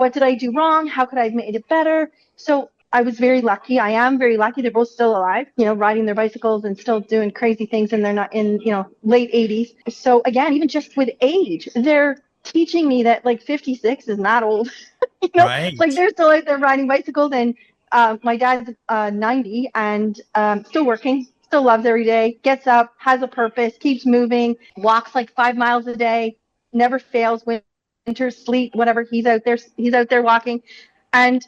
what did I do wrong? How could I have made it better? So I was very lucky. I am very lucky. They're both still alive, riding their bicycles and still doing crazy things. And they're not in, late 80s. So again, even just with age, they're teaching me that like 56 is not old. Like Right. they're still out there riding bicycles. And my dad's 90 and still working, still loves every day, gets up, has a purpose, keeps moving, walks like 5 miles a day, never fails, winter, sleet, whatever. He's out there walking. And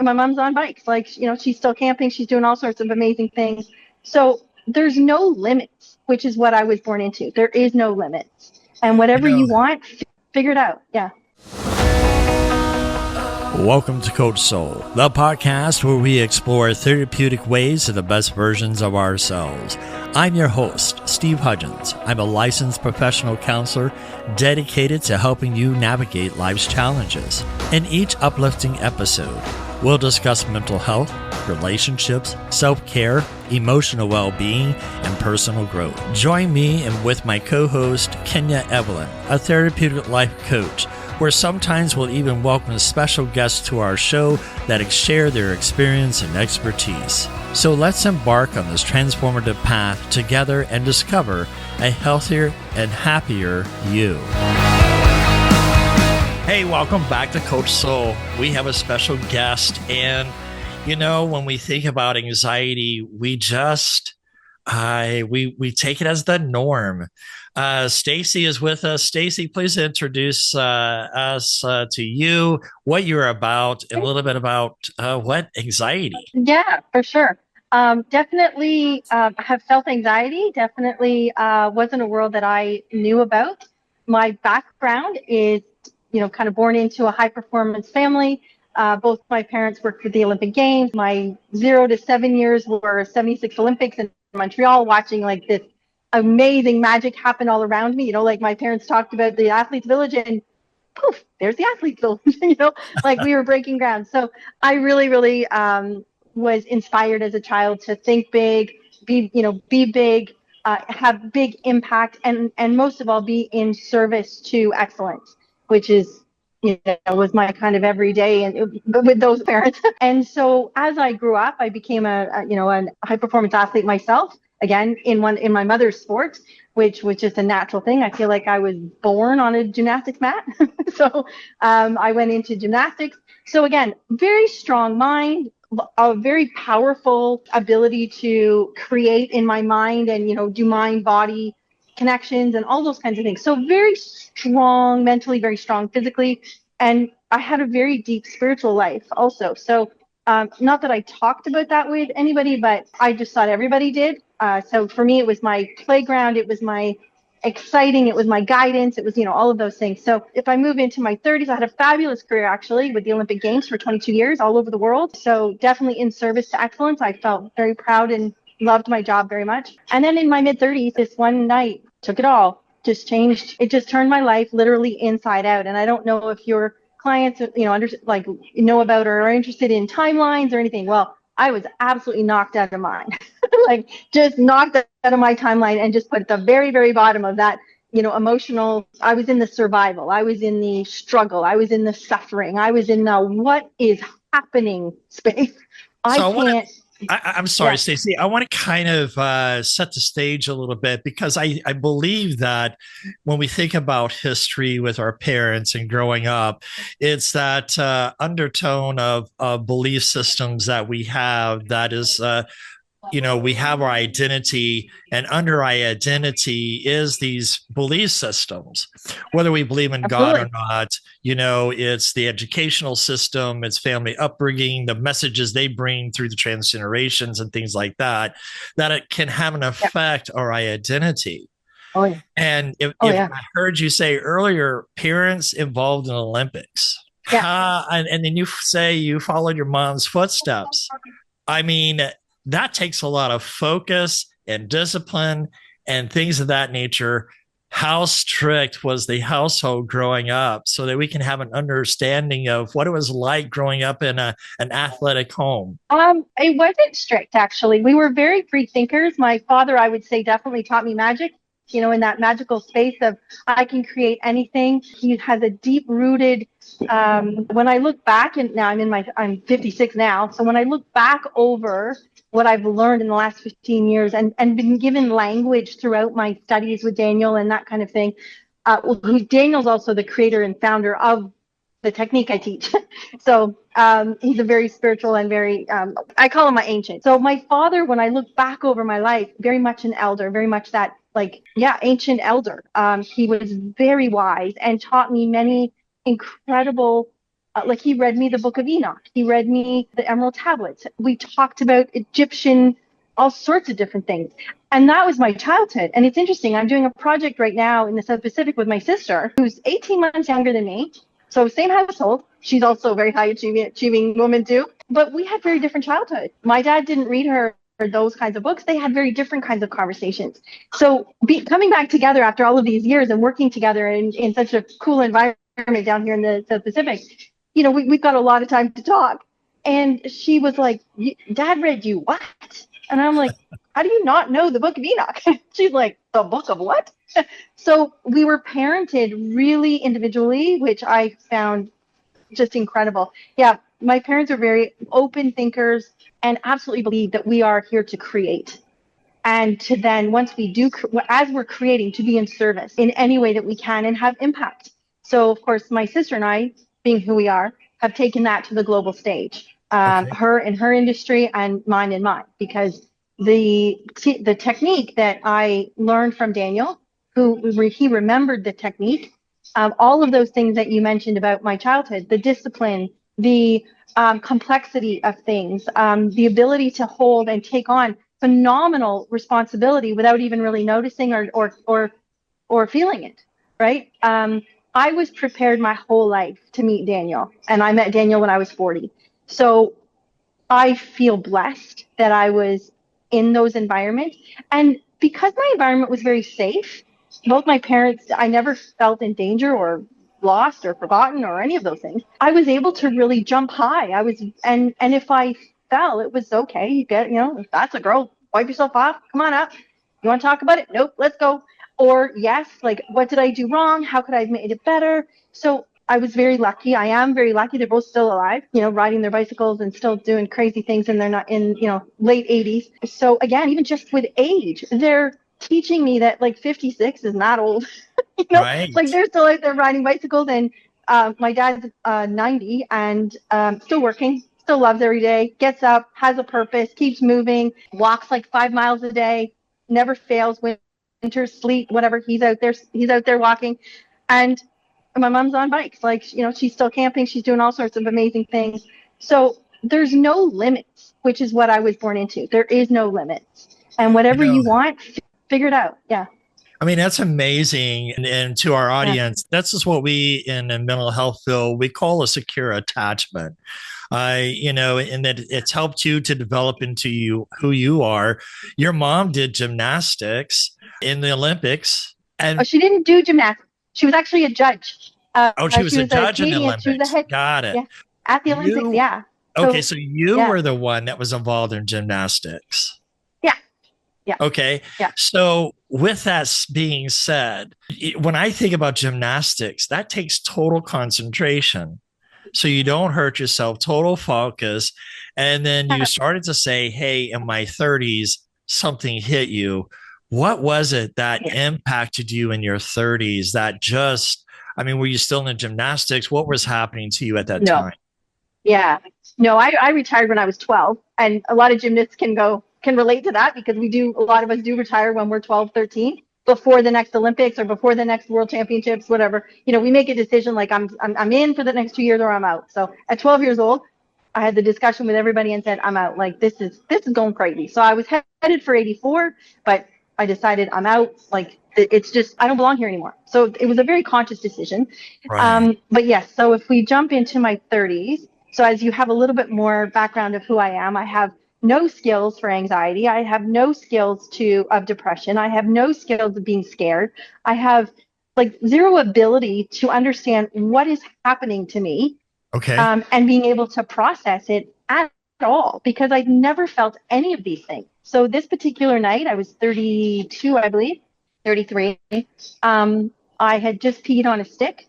my mom's on bikes. Like, she's still camping. She's doing all sorts of amazing things. So there's no limits, which is what I was born into. There is no limits. And You whatever know, you want, figure it out. Yeah. Welcome to Coach Soul, the podcast where we explore therapeutic ways to the best versions of ourselves. I'm your host, Steve Hudgens. I'm a licensed professional counselor dedicated to helping you navigate life's challenges. In each uplifting episode, we'll discuss mental health, relationships, self-care, emotional well-being, and personal growth. Join me and with my co-host, Kenya Evelyn, a therapeutic life coach, where sometimes we'll even welcome special guests to our show that share their experience and expertise. So let's embark on this transformative path together and discover a healthier and happier you. Hey, welcome back to Coach Soul. We have a special guest, and when we think about anxiety, we just we take it as the norm. Stacey is with us. Stacey, please introduce us to you, what you're about, and a little bit about what anxiety. Yeah, for sure. Definitely have felt anxiety. Definitely wasn't a world that I knew about. My background is, kind of born into a high performance family. Both my parents worked for the Olympic Games. My 0 to 7 years were 76 Olympics in Montreal, watching like this amazing magic happen all around me. Like my parents talked about the athletes village and poof, there's the athletes village, like we were breaking ground. So I really, really was inspired as a child to think big, be big, have big impact, and most of all, be in service to excellence, which is was my kind of everyday and with those parents. And so as I grew up, I became a high performance athlete myself. Again, in my mother's sport, which was just a natural thing. I feel like I was born on a gymnastics mat. So I went into gymnastics. So again, very strong mind, a very powerful ability to create in my mind and do mind body connections and all those kinds of things. So very strong mentally, very strong physically, and I had a very deep spiritual life also. So not that I talked about that with anybody, but I just thought everybody did. So for me, it was my playground, it was my exciting, it was my guidance, it was all of those things. So if I move into my 30s, I had a fabulous career actually with the Olympic Games for 22 years all over the world. So definitely in service to excellence. I felt very proud and loved my job very much. And then in my mid 30s, this one night took it all, just changed. It just turned my life literally inside out. And I don't know if your clients, know about or are interested in timelines or anything. Well, I was absolutely knocked out of mine, like just knocked out of my timeline and just put at the very, very bottom of that, emotional. I was in the survival. I was in the struggle. I was in the suffering. I was in the what is happening space. I So I want to can't. I'm sorry, Yeah, Stacey. I want to kind of set the stage a little bit because I believe that when we think about history with our parents and growing up, it's that undertone of belief systems that we have that is we have our identity, and under our identity is these belief systems, whether we believe in God or absolutely. not. It's the educational system, it's family upbringing, the messages they bring through the transgenerations and things like that, that it can have an Yeah. effect on our identity. Oh yeah. And if, Oh if yeah. I heard you say earlier, parents involved in Olympics, Yeah. and then you say you followed your mom's footsteps. I mean, that takes a lot of focus and discipline and things of that nature. How strict was the household growing up so that we can have an understanding of what it was like growing up in an athletic home? It wasn't strict actually. We were very free thinkers. My father, I would say, definitely taught me magic. in that magical space of I can create anything. He has a deep rooted, when I look back, and now I'm 56 now. So when I look back over what I've learned in the last 15 years and been given language throughout my studies with Daniel and that kind of thing, Daniel's also the creator and founder of the technique I teach. So he's a very spiritual and very, I call him my ancient. So my father, when I look back over my life, very much an elder, very much that ancient elder. He was very wise and taught me many incredible, he read me the Book of Enoch. He read me the Emerald Tablets. We talked about Egyptian, all sorts of different things. And that was my childhood. And it's interesting. I'm doing a project right now in the South Pacific with my sister, who's 18 months younger than me. So same household. She's also a very high achieving woman too. But we had very different childhood. My dad didn't read her those kinds of books. They had very different kinds of conversations. So coming back together after all of these years and working together in such a cool environment down here in the South Pacific, we've got a lot of time to talk. And she was like, Dad read you what? And I'm like, how do you not know the Book of Enoch? She's like, the book of what? So we were parented really individually, which I found just incredible. Yeah, my parents are very open thinkers and absolutely believe that we are here to create. And to then, once we do, as we're creating, to be in service in any way that we can and have impact. So, of course, my sister and I, being who we are, have taken that to the global stage. Her in her industry and mine in mine, because the technique that I learned from Daniel, he remembered the technique, all of those things that you mentioned about my childhood, the discipline, the complexity of things, the ability to hold and take on phenomenal responsibility without even really noticing or feeling it, right? I was prepared my whole life to meet Daniel, and I met Daniel when I was 40. So I feel blessed that I was in those environments. And because my environment was very safe, both my parents, I never felt in danger or lost or forgotten or any of those things. I was able to really jump high. And if I fell, it was okay. You get, if that's a girl, wipe yourself off. Come on up. You want to talk about it? Nope, let's go. Or yes, what did I do wrong? How could I have made it better? So I was very lucky. I am very lucky. They're both still alive, riding their bicycles and still doing crazy things. And they're not in, late 80s. So again, even just with age, they're teaching me that 56 is not old. Right. They're still out there riding bicycles. And my dad's 90 and still working, still loves every day, gets up, has a purpose, keeps moving, walks 5 miles a day, never fails, winter, sleet, whatever. He's out there walking. And my mom's on bikes. She's still camping. She's doing all sorts of amazing things. So there's no limits, which is what I was born into. There is no limits. And whatever you want, figure it out. Yeah. I mean, that's amazing. And to our audience, that's just what we in the mental health field, we call a secure attachment. And that it's helped you to develop into who you are. Your mom did gymnastics in the Olympics. And she didn't do gymnastics. She was actually a judge. She was a judge in the Olympics. She was the head, Got it. Yeah, at the Olympics, yeah. So you were the one that was involved in gymnastics. Yeah. Yeah. Okay. Yeah. So with that being said, when I think about gymnastics, that takes total concentration. So you don't hurt yourself, total focus. And then you started to say, hey, in my 30s, something hit you. What was it that impacted you in your 30s were you still in gymnastics? What was happening to you at that time? Yeah. No, I retired when I was 12. And a lot of gymnasts can relate to that, because a lot of us do retire when we're 12, 13, before the next Olympics or before the next World Championships, whatever. We make a decision I'm in for the next 2 years or I'm out. So at 12 years old, I had the discussion with everybody and said, I'm out. This is going crazy. So I was headed for 84, but I decided I'm out. It's just, I don't belong here anymore. So it was a very conscious decision. Right. But yes, so if we jump into my 30s, so as you have a little bit more background of who I am, I have no skills for anxiety. I have no skills of depression. I have no skills of being scared. I have zero ability to understand what is happening to me. Okay. And being able to process it at all, because I've never felt any of these things. So this particular night, I was 32, I believe. 33. I had just peed on a stick.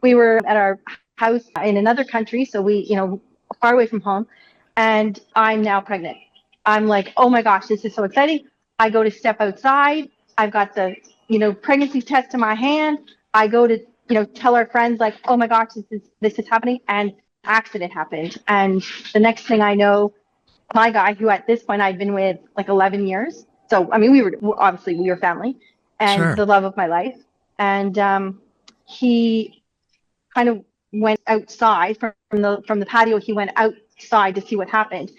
We were at our house in another country, so we, far away from home, and I'm now pregnant. I'm like, oh my gosh, this is so exciting. I go to step outside. I've got the, pregnancy test in my hand. I go to, tell our friends like, oh my gosh, this is happening, and accident happened. And the next thing I know, my guy, who at this point I'd been with like 11 years. So, I mean, we were family and Sure. the love of my life. And he kind of went outside from the patio. He went outside to see what happened.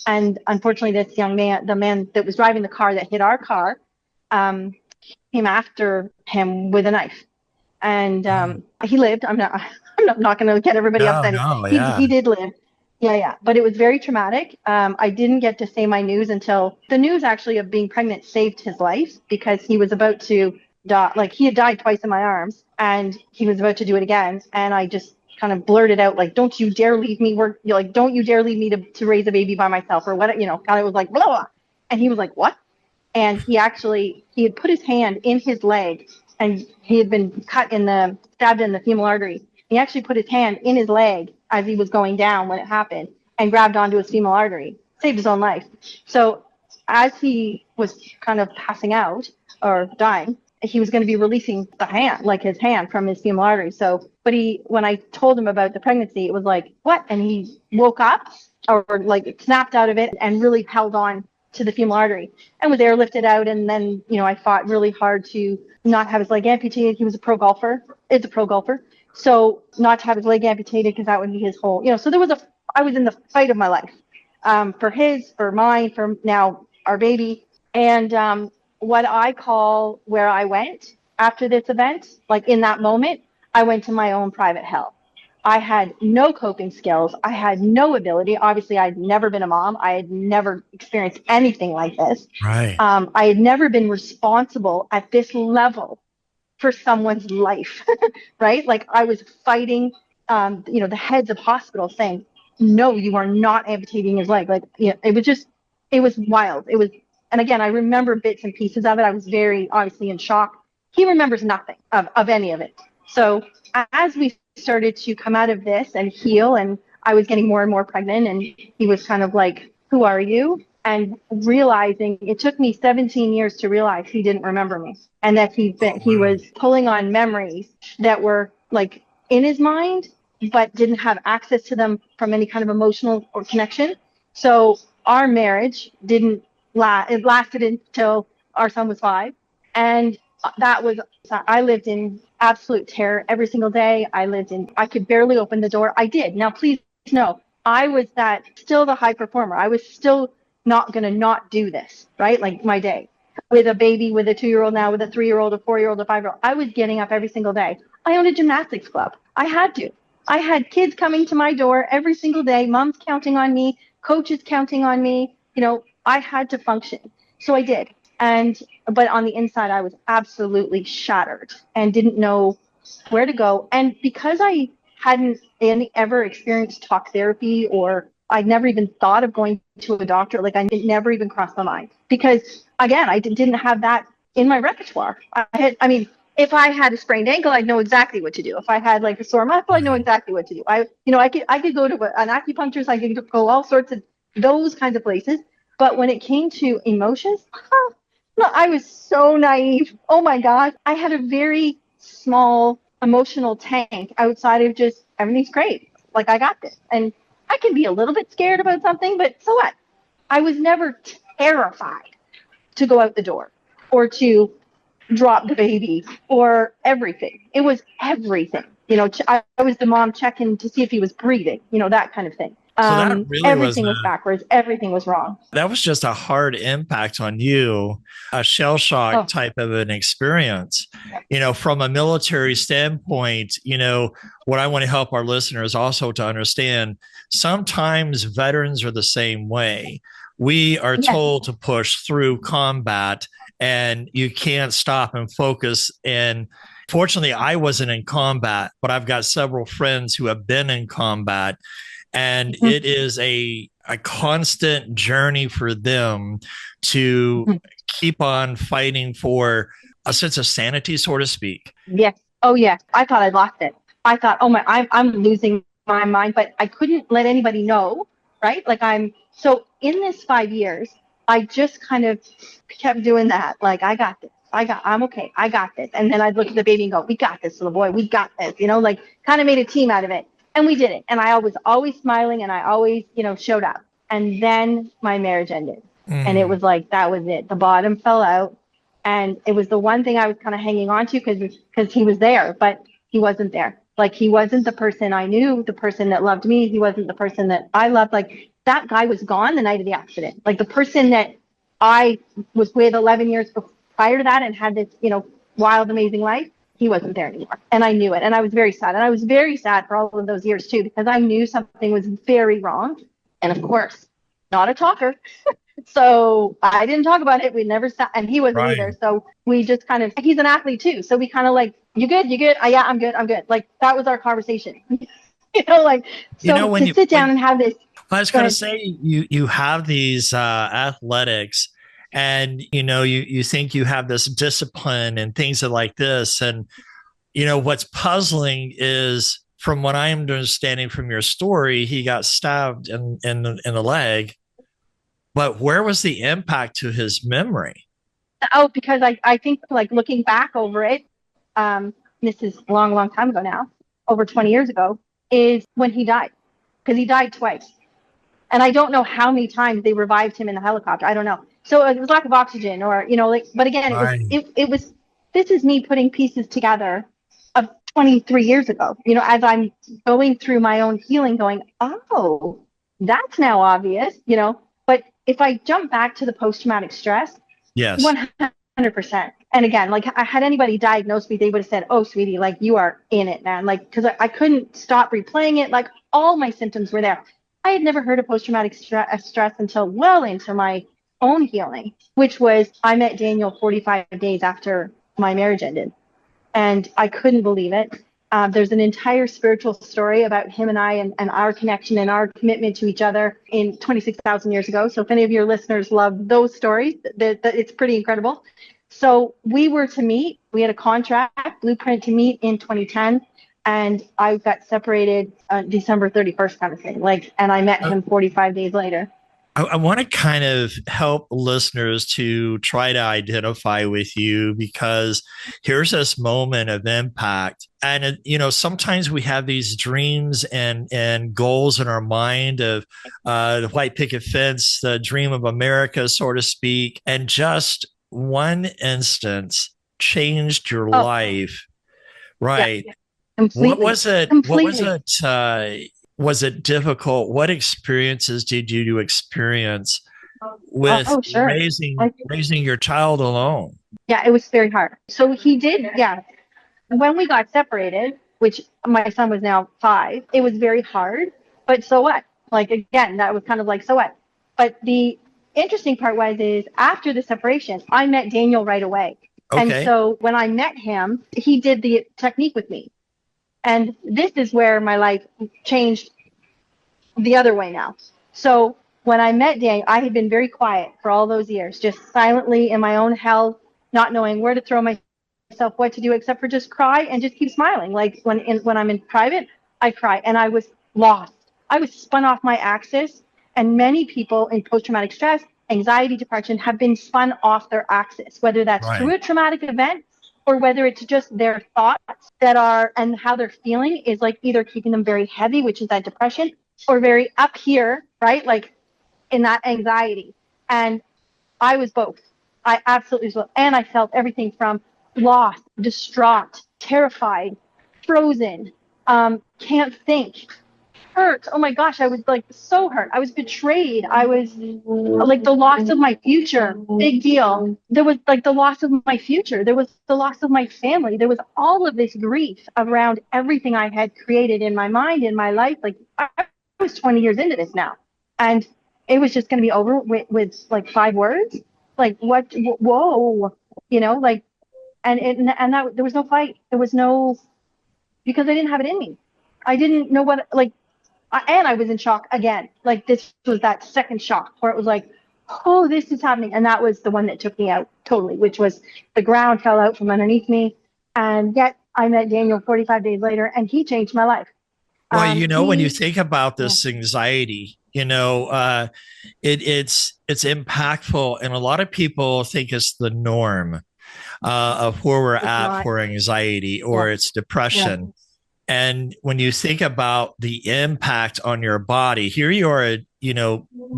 And unfortunately, this young man, the man that was driving the car that hit our car, came after him with a knife. And he lived. I'm not going to get everybody No, upset. no, yeah. He did live. Yeah, yeah. But it was very traumatic. I didn't get to say my news until the news actually of being pregnant saved his life, because he was about to die. Like, he had died twice in my arms and he was about to do it again. And I just kind of blurted out, like, don't you dare leave me. Don't you dare leave me to raise a baby by myself, or what, kind of was like, blah, blah. And he was like, what? And he had put his hand in his leg, and he had been stabbed in the femoral artery. He actually put his hand in his leg as he was going down when it happened, and grabbed onto his femoral artery, saved his own life. So as he was kind of passing out or dying, he was going to be releasing his hand from his femoral artery. So, but when I told him about the pregnancy, it was like, what? And he woke up, or like snapped out of it, and really held on to the femoral artery and was airlifted out. And then, I fought really hard to not have his leg amputated. He was a pro golfer. Is a pro golfer. So not to have his leg amputated, because that would be his whole, so I was in the fight of my life, for mine, for now our baby. And what I call, where I went after this event, like in that moment, I went to my own private hell. I had no coping skills. I had no ability. Obviously, I'd never been a mom. I had never experienced anything like this. Right. I had never been responsible at this level for someone's life, right? Like, I was fighting, the heads of hospitals saying, no, you are not amputating his leg. Like, it was wild. And again, I remember bits and pieces of it. I was very obviously in shock. He remembers nothing of any of it. So as we started to come out of this and heal, and I was getting more and more pregnant, and he was kind of like, who are you? And realizing, it took me 17 years to realize he didn't remember me, and that he was pulling on memories that were like in his mind, but didn't have access to them from any kind of emotional or connection. So our marriage didn't last. It lasted until our son was 5. And I lived in absolute terror every single day. I could barely open the door. I did. Now, please know, I was still the high performer. I was still not going to not do this, right? Like, my day with a baby, with a 2-year-old now, with a 3-year-old, a 4-year-old, a 5-year-old. I was getting up every single day. I owned a gymnastics club. I had to. I had kids coming to my door every single day, moms counting on me, coaches counting on me. I had to function. So I did. But on the inside, I was absolutely shattered and didn't know where to go. And because I hadn't ever experienced talk therapy, or I'd never even thought of going to a doctor, like, it never even crossed my mind. Because again, I didn't have that in my repertoire. If I had a sprained ankle, I'd know exactly what to do. If I had like a sore muscle, I'd know exactly what to do. I could go to an acupuncturist. I could go all sorts of those kinds of places. But when it came to emotions, no, I was so naive. Oh my God. I had a very small emotional tank outside of just, everything's great. Like, I got this. And I can be a little bit scared about something, but so what? I was never terrified to go out the door, or to drop the baby, or everything. It was everything. I was the mom checking to see if he was breathing, that kind of thing. So that really Everything was backwards. Everything was wrong. that was just a hard impact on you, a shell shock type of an experience. From a military standpoint, what I want to help our listeners also to understand, sometimes veterans are the same way. We are told to push through combat, and you can't stop and focus. And fortunately, I wasn't in combat, but I've got several friends who have been in combat. And it is a constant journey for them to keep on fighting for a sense of sanity, so to speak. Yes. Oh, yes. I thought I'd lost it. I thought, oh my, I'm losing my mind, but I couldn't let anybody know, right? Like so in this 5 years, I just kind of kept doing that. Like, I got this. I'm okay. I got this. And then I'd look at the baby and go, we got this, little boy. We got this, like kind of made a team out of it. And we did it. And I was always smiling and I always, showed up. And then my marriage ended. And it was like, that was it. The bottom fell out. And it was the one thing I was kind of hanging on to because he was there, but he wasn't there. Like, he wasn't the person I knew, the person that loved me. He wasn't the person that I loved. Like, that guy was gone the night of the accident. Like, the person that I was with 11 years prior to that and had this, wild, amazing life, he wasn't there anymore. And I knew it. And I was very sad. And I was very sad for all of those years too, because I knew something was very wrong. And of course, not a talker. So I didn't talk about it. We never sat, and he wasn't Right. either. So we just kind of, he's an athlete too. So we kind of like, you good? You good? Yeah, I'm good. I'm good. Like, that was our conversation, like, so When to sit down and have this. I was going to say, you have these athletics, and you think you have this discipline and things like this, and what's puzzling is, from what I'm understanding from your story, he got stabbed in the leg. But where was the impact to his memory? Oh, because I think, like, looking back over it, this is a long, long time ago now, over 20 years ago, is when he died, because he died twice. And I don't know how many times they revived him in the helicopter. I don't know. So it was lack of oxygen, or, but again, Right. it was, this is me putting pieces together of 23 years ago, as I'm going through my own healing, going, oh, that's now obvious, but if I jump back to the post-traumatic stress, Yes. 100%. And again, like, I had anybody diagnose me, they would have said, oh, sweetie, like, you are in it, man. Like, because I couldn't stop replaying it. Like, all my symptoms were there. I had never heard of post-traumatic stress until well into my own healing, which was, I met Daniel 45 days after my marriage ended. And I couldn't believe it. There's an entire spiritual story about him and I, and our connection and our commitment to each other in 26,000 years ago. So if any of your listeners love those stories, it's pretty incredible. So we were to meet. We had a contract, blueprint to meet in 2010. And I got separated December 31st, kind of thing. Like, and I met him 45 days later. I want to kind of help listeners to try to identify with you, because here's this moment of impact. And, sometimes we have these dreams and goals in our mind of the white picket fence, the dream of America, so to speak. And just one instance changed your life. Right. Yeah. Completely. What was it? Completely. What was it? Was it difficult? What experiences did you experience with sure. raising your child alone? Yeah, it was very hard. So he did, yeah. When we got separated, which my son was now 5, it was very hard. But so what? Like, again, that was kind of like, so what? But the interesting part is after the separation, I met Daniel right away. Okay. And so when I met him, he did the technique with me. And this is where my life changed the other way now. So when I met Daniel, I had been very quiet for all those years, just silently in my own hell, not knowing where to throw myself, what to do, except for just cry and just keep smiling. Like, when I'm in private, I cry, and I was lost. I was spun off my axis, and many people in post-traumatic stress, anxiety, depression have been spun off their axis, whether that's through a traumatic event, or whether it's just their thoughts and how they're feeling is, like, either keeping them very heavy, which is that depression, or very up here, right? Like, in that anxiety. And I was both. I absolutely was both. And I felt everything from lost, distraught, terrified, frozen, can't think, hurt. Oh my gosh, I was, like, so hurt. I was betrayed. I was, like, the loss of my future. Big deal. There was, like, the loss of my future. There was the loss of my family. There was all of this grief around everything I had created in my mind, in my life. Like, I was 20 years into this now. And it was just going to be over with like 5 words. Like, what? Whoa, like, and that there was no fight. There was no, because I didn't have it in me. I didn't know what, like, and I was in shock again. Like, this was that second shock where it was like, oh, this is happening. And that was the one that took me out totally, which was the ground fell out from underneath me. And yet I met Daniel 45 days later and he changed my life. Well, when you He, think about yeah, this anxiety, it's impactful, and a lot of people think it's the norm of where we're it's at not, for anxiety yeah, or it's yeah. depression. And when you think about the impact on your body, here you are,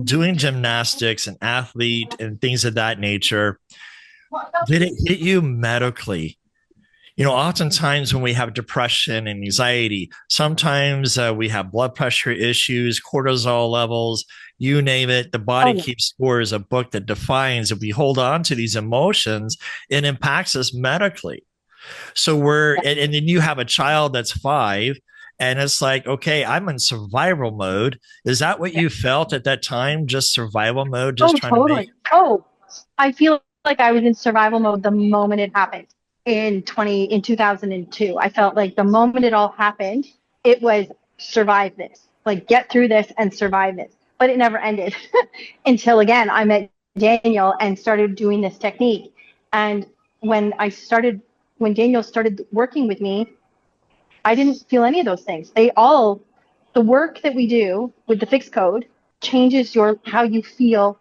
doing gymnastics and athlete and things of that nature. Did it hit you medically? Oftentimes when we have depression and anxiety, sometimes we have blood pressure issues, cortisol levels, you name it. The Oh, Body yeah. Keeps Score is a book that defines if we hold on to these emotions, it impacts us medically. So and then you have a child that's 5, and it's like, okay, I'm in survival mode. Is that what you felt at that time? Just survival mode, just Oh, trying to make. totally. Oh, I feel like I was in survival mode the moment it happened in 2002. I felt like the moment it all happened, it was survive this, like get through this and survive this. But it never ended until again I met Daniel and started doing this technique. And when I started, when Daniel started working with me, I didn't feel any of those things. The work that we do with the fixed code changes how you feel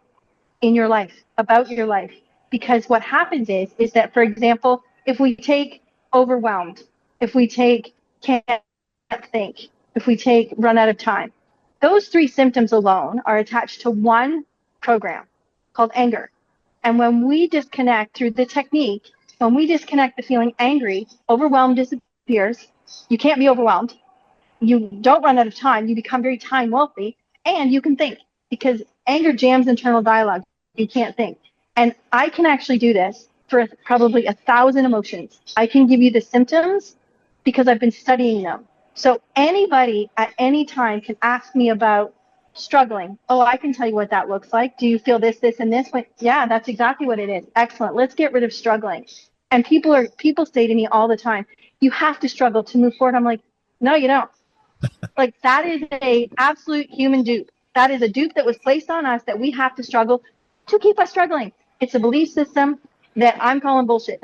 in your life, about your life. Because what happens is that, for example, if we take overwhelmed, if we take can't think, if we take run out of time, those 3 symptoms alone are attached to one program called anger. And when we disconnect through the technique, when we disconnect the feeling angry, overwhelmed disappears. You can't be overwhelmed. You don't run out of time. You become very time wealthy, and you can think because anger jams internal dialogue. You can't think. And I can actually do this for probably 1,000 emotions. I can give you the symptoms because I've been studying them. So anybody at any time can ask me about struggling. Oh, I can tell you what that looks like. Do you feel this, this, and this? But yeah, that's exactly what it is. Excellent. Let's get rid of struggling. And people say to me all the time, you have to struggle to move forward. I'm like, no, you don't. Like that is a absolute human dupe. That is a dupe that was placed on us that we have to struggle to keep us struggling. It's a belief system that I'm calling bullshit.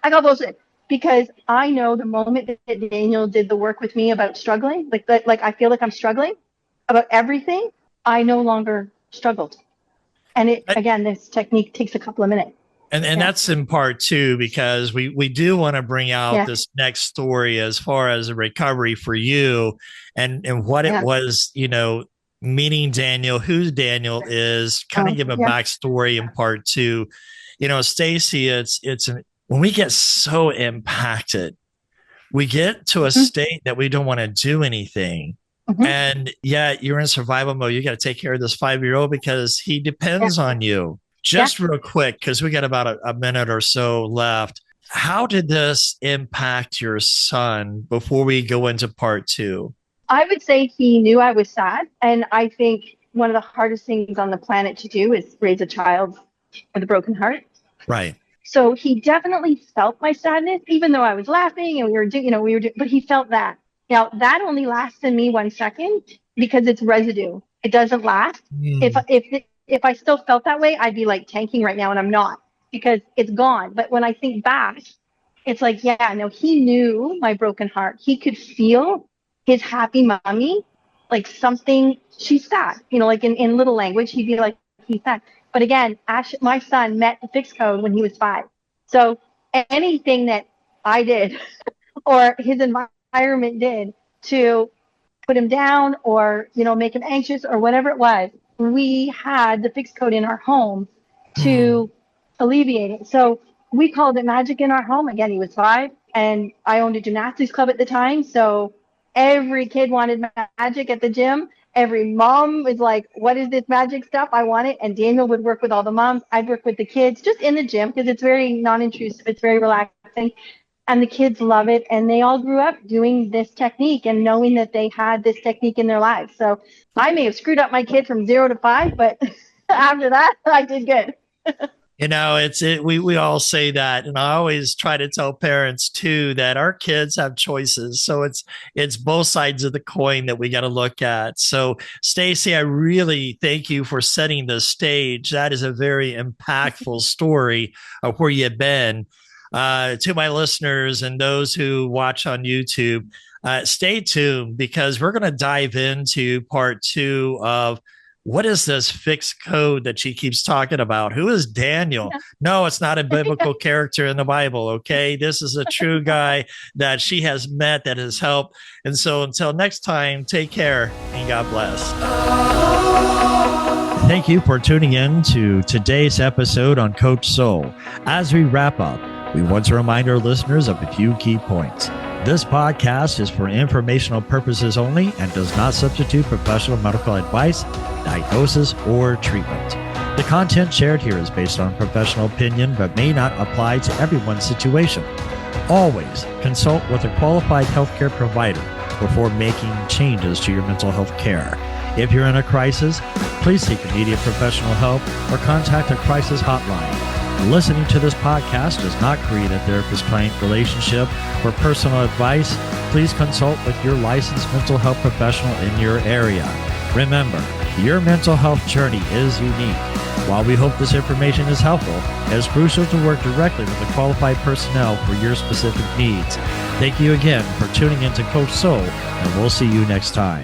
I call bullshit because I know the moment that Daniel did the work with me about struggling, like I feel like I'm struggling about everything, I no longer struggled. And it again, this technique takes a couple of minutes. And Yeah. that's in part too, because we do want to bring out Yeah. this next story as far as a recovery for you and what it Yeah. was, meeting Daniel, who Daniel is, kind of give a Yeah. backstory in part two. Stacey, when we get so impacted, we get to a Mm-hmm. state that we don't want to do anything. Mm-hmm. And yet you're in survival mode. You got to take care of this 5-year-old because he Yeah. depends on you. Yeah. Just real quick, because we got about a minute or so left. How did this impact your son before we go into part two? I would say he knew I was sad. And I think one of the hardest things on the planet to do is raise a child with a broken heart. Right. So he definitely felt my sadness, even though I was laughing and but he felt that. Now that only lasts in me 1 second because it's residue. It doesn't last. Mm. If I still felt that way, I'd be like tanking right now, and I'm not because it's gone. But when I think back, it's like, yeah, no, he knew my broken heart. He could feel his happy mommy, like something, she's sad, like in little language, he'd be like, he's sad. But again, my son met the fixed code when he was 5. So anything that I did or his environment did to put him down or, make him anxious or whatever it was, we had the fixed code in our home Mm. to alleviate it. So we called it magic in our home. Again, he was 5 and I owned a gymnastics club at the time. So every kid wanted magic at the gym. Every mom was like, what is this magic stuff? I want it. And Daniel would work with all the moms. I'd work with the kids just in the gym because it's very non-intrusive. It's very relaxing. And the kids love it. And they all grew up doing this technique and knowing that they had this technique in their lives. So I may have screwed up my kid from 0 to 5, but after that, I did good. We all say that, and I always try to tell parents too that our kids have choices. So it's both sides of the coin that we got to look at. So Stacey, I really thank you for setting the stage. That is a very impactful story of where you've been. To my listeners and those who watch on YouTube, stay tuned because we're going to dive into part 2 of what is this fixed code that she keeps talking about? Who is Daniel? No, it's not a biblical character in the Bible. Okay. This is a true guy that she has met that has helped. And so until next time, take care and God bless. Thank you for tuning in to today's episode on Coach Soul. As we wrap up, we want to remind our listeners of a few key points. This podcast is for informational purposes only and does not substitute professional medical advice, diagnosis, or treatment. The content shared here is based on professional opinion but may not apply to everyone's situation. Always consult with a qualified healthcare provider before making changes to your mental health care. If you're in a crisis, please seek immediate professional help or contact a crisis hotline. Listening to this podcast does not create a therapist-client relationship. For personal advice, please consult with your licensed mental health professional in your area. Remember, your mental health journey is unique. While we hope this information is helpful, it is crucial to work directly with the qualified personnel for your specific needs. Thank you again for tuning into Coach Soul, and we'll see you next time.